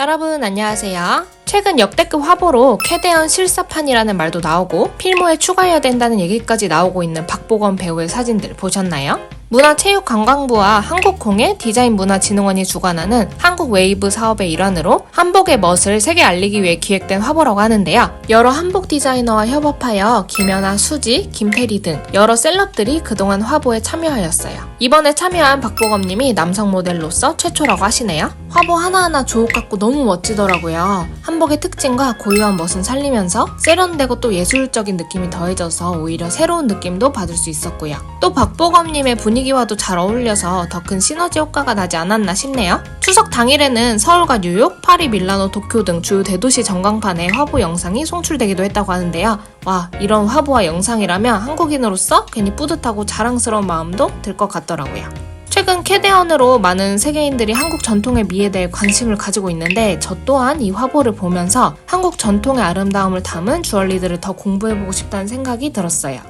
여러분 안녕하세요. 최근 역대급 화보로 캐대언 실사판이라는 말도 나오고 필모에 추가해야 된다는 얘기까지 나오고 있는 박보검 배우의 사진들 보셨나요? 문화체육관광부와 한국공예 디자인문화진흥원이 주관하는 한국웨이브 사업의 일환으로 한복의 멋을 세계 알리기 위해 기획된 화보라고 하는데요. 여러 한복 디자이너와 협업하여 김연아, 수지, 김태리 등 여러 셀럽들이 그동안 화보에 참여하였어요. 이번에 참여한 박보검님이 남성 모델로서 최초라고 하시네요. 화보 하나하나 주옥 같고 너무 멋지더라고요. 한복의 특징과 고유한 멋은 살리면서 세련되고 또 예술적인 느낌이 더해져서 오히려 새로운 느낌도 받을 수 있었고요. 또 박보검님의 분위기와도 잘 어울려서 더 큰 시너지 효과가 나지 않았나 싶네요. 추석 당일에는 서울과 뉴욕, 파리, 밀라노, 도쿄 등 주요 대도시 전광판에 화보 영상이 송출되기도 했다고 하는데요. 와, 이런 화보와 영상이라면 한국인으로서 괜히 뿌듯하고 자랑스러운 마음도 들 것 같더라고요. 최근 캐대언으로 많은 세계인들이 한국 전통의 미에 대해 관심을 가지고 있는데 저 또한 이 화보를 보면서 한국 전통의 아름다움을 담은 주얼리들을 더 공부해보고 싶다는 생각이 들었어요.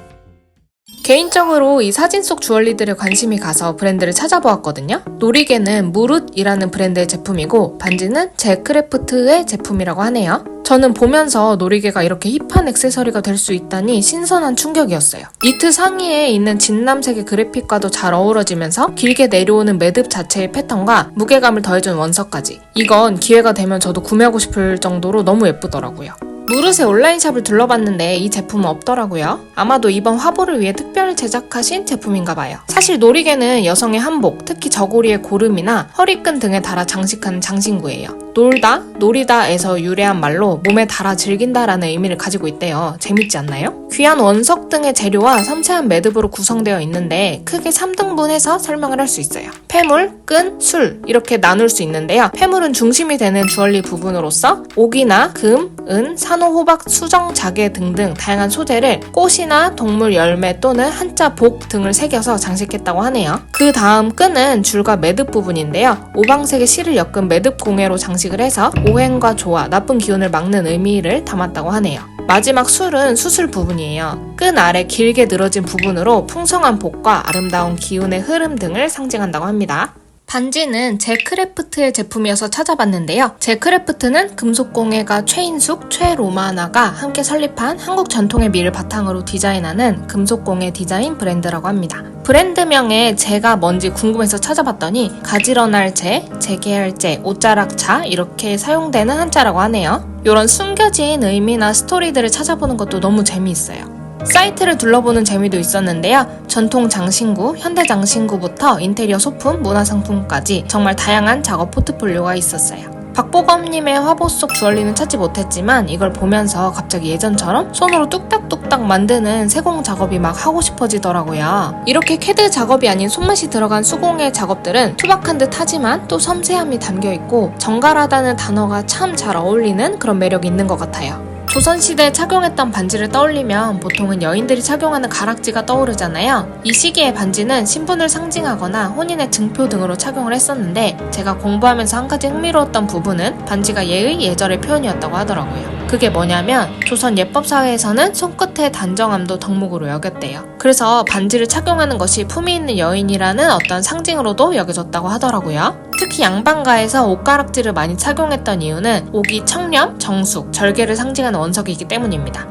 개인적으로 이 사진 속 주얼리들에 관심이 가서 브랜드를 찾아보았거든요. 노리개는 무룻이라는 브랜드의 제품이고 반지는 제크래프트의 제품이라고 하네요. 저는 보면서 노리개가 이렇게 힙한 액세서리가 될 수 있다니 신선한 충격이었어요. 니트 상의에 있는 진남색의 그래픽과도 잘 어우러지면서 길게 내려오는 매듭 자체의 패턴과 무게감을 더해준 원석까지. 이건 기회가 되면 저도 구매하고 싶을 정도로 너무 예쁘더라고요. 무릇의 온라인샵을 둘러봤는데 이 제품은 없더라고요. 아마도 이번 화보를 위해 특별 제작하신 제품인가봐요. 사실 노리개는 여성의 한복, 특히 저고리의 고름이나 허리끈 등에 달아 장식하는 장신구예요. 놀다, 놀이다에서 유래한 말로 몸에 달아 즐긴다라는 의미를 가지고 있대요. 재밌지 않나요? 귀한 원석 등의 재료와 섬세한 매듭으로 구성되어 있는데 크게 3등분해서 설명을 할 수 있어요. 폐물, 끈, 술 이렇게 나눌 수 있는데요. 폐물은 중심이 되는 주얼리 부분으로서 옥이나 금, 은, 산호, 호박, 수정, 자개 등등 다양한 소재를 꽃이나 동물 열매 또는 한자 복 등을 새겨서 장식했다고 하네요. 그 다음 끈은 줄과 매듭 부분인데요. 오방색의 실을 엮은 매듭 공예로 장식을 해서 오행과 조화, 나쁜 기운을 막는 의미를 담았다고 하네요. 마지막 술은 수술 부분이에요. 끈 아래 길게 늘어진 부분으로 풍성한 복과 아름다운 기운의 흐름 등을 상징한다고 합니다. 반지는 제크래프트의 제품이어서 찾아봤는데요. 제크래프트는 금속공예가 최인숙, 최로마나가 함께 설립한 한국 전통의 미를 바탕으로 디자인하는 금속공예 디자인 브랜드라고 합니다. 브랜드명에 제가 뭔지 궁금해서 찾아봤더니 가지런할 제, 재개할 제, 옷자락자 이렇게 사용되는 한자라고 하네요. 이런 숨겨진 의미나 스토리들을 찾아보는 것도 너무 재미있어요. 사이트를 둘러보는 재미도 있었는데요. 전통 장신구, 현대 장신구부터 인테리어 소품, 문화상품까지 정말 다양한 작업 포트폴리오가 있었어요. 박보검님의 화보 속 주얼리는 찾지 못했지만 이걸 보면서 갑자기 예전처럼 손으로 뚝딱뚝딱 만드는 세공 작업이 막 하고 싶어지더라고요. 이렇게 캐드 작업이 아닌 손맛이 들어간 수공예 작업들은 투박한 듯 하지만 또 섬세함이 담겨있고 정갈하다는 단어가 참 잘 어울리는 그런 매력이 있는 것 같아요. 조선시대에 착용했던 반지를 떠올리면 보통은 여인들이 착용하는 가락지가 떠오르잖아요. 이 시기의 반지는 신분을 상징하거나 혼인의 증표 등으로 착용을 했었는데 제가 공부하면서 한 가지 흥미로웠던 부분은 반지가 예의, 예절의 표현이었다고 하더라고요. 그게 뭐냐면 조선 예법사회에서는 손끝의 단정함도 덕목으로 여겼대요. 그래서 반지를 착용하는 것이 품위 있는 여인이라는 어떤 상징으로도 여겨졌다고 하더라고요. 특히 양반가에서 옷가락지를 많이 착용했던 이유는 옥이 청렴, 정숙, 절개를 상징하는 원석이기 때문입니다.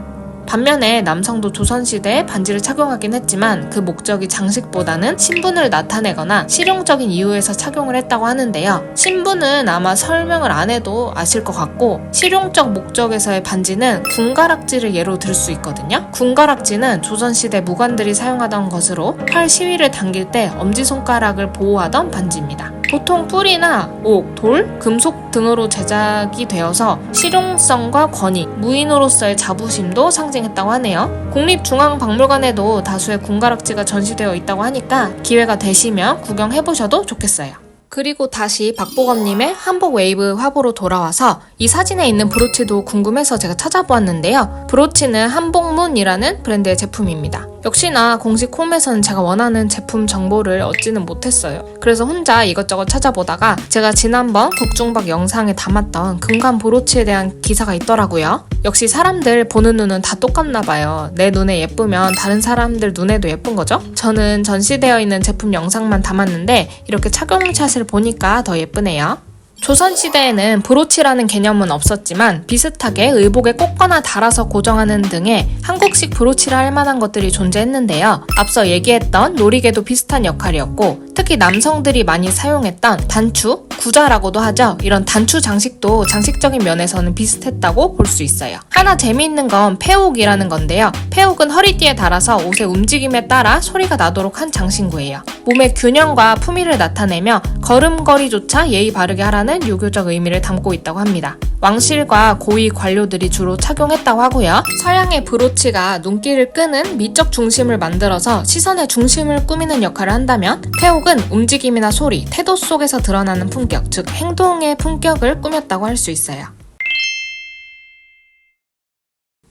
반면에 남성도 조선시대에 반지를 착용하긴 했지만 그 목적이 장식보다는 신분을 나타내거나 실용적인 이유에서 착용을 했다고 하는데요. 신분은 아마 설명을 안 해도 아실 것 같고 실용적 목적에서의 반지는 군가락지를 예로 들 수 있거든요. 군가락지는 조선시대 무관들이 사용하던 것으로 팔 시위를 당길 때 엄지손가락을 보호하던 반지입니다. 보통 뿔이나 옥, 돌, 금속 등으로 제작이 되어서 실용성과 권위, 무인으로서의 자부심도 상징했다고 하네요. 국립중앙박물관에도 다수의 군가락지가 전시되어 있다고 하니까 기회가 되시면 구경해보셔도 좋겠어요. 그리고 다시 박보검님의 한복 웨이브 화보로 돌아와서 이 사진에 있는 브로치도 궁금해서 제가 찾아보았는데요. 브로치는 한복문이라는 브랜드의 제품입니다. 역시나 공식 홈에서는 제가 원하는 제품 정보를 얻지는 못했어요. 그래서 혼자 이것저것 찾아보다가 제가 지난번 국중박 영상에 담았던 금관 브로치에 대한 기사가 있더라고요. 역시 사람들 보는 눈은 다 똑같나 봐요. 내 눈에 예쁘면 다른 사람들 눈에도 예쁜 거죠? 저는 전시되어 있는 제품 영상만 담았는데 이렇게 착용샷을 보니까 더 예쁘네요. 조선시대에는 브로치라는 개념은 없었지만 비슷하게 의복에 꽂거나 달아서 고정하는 등의 한국식 브로치라 할 만한 것들이 존재했는데요. 앞서 얘기했던 놀이개도 비슷한 역할이었고, 특히 남성들이 많이 사용했던 단추, 구자라고도 하죠. 이런 단추 장식도 장식적인 면에서는 비슷했다고 볼 수 있어요. 하나 재미있는 건 폐옥이라는 건데요. 폐옥은 허리띠에 달아서 옷의 움직임에 따라 소리가 나도록 한 장신구예요. 몸의 균형과 품위를 나타내며 걸음걸이조차 예의 바르게 하라는 유교적 의미를 담고 있다고 합니다. 왕실과 고위 관료들이 주로 착용했다고 하고요. 서양의 브로치가 눈길을 끄는 미적 중심을 만들어서 시선의 중심을 꾸미는 역할을 한다면, 폐옥은 움직임이나 소리, 태도 속에서 드러나는 품격, 즉 행동의 품격을 꾸몄다고 할 수 있어요.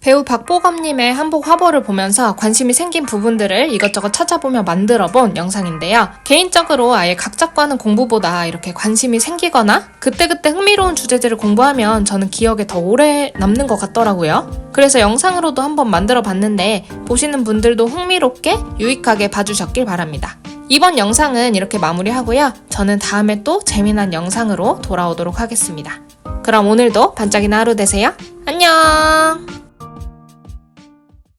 배우 박보검님의 한복 화보를 보면서 관심이 생긴 부분들을 이것저것 찾아보며 만들어본 영상인데요. 개인적으로 아예 각작과는 공부보다 이렇게 관심이 생기거나 그때그때 흥미로운 주제들을 공부하면 저는 기억에 더 오래 남는 것 같더라고요. 그래서 영상으로도 한번 만들어 봤는데 보시는 분들도 흥미롭게 유익하게 봐주셨길 바랍니다. 이번 영상은 이렇게 마무리하고요. 저는 다음에 또 재미난 영상으로 돌아오도록 하겠습니다. 그럼 오늘도 반짝이는 하루 되세요. 안녕!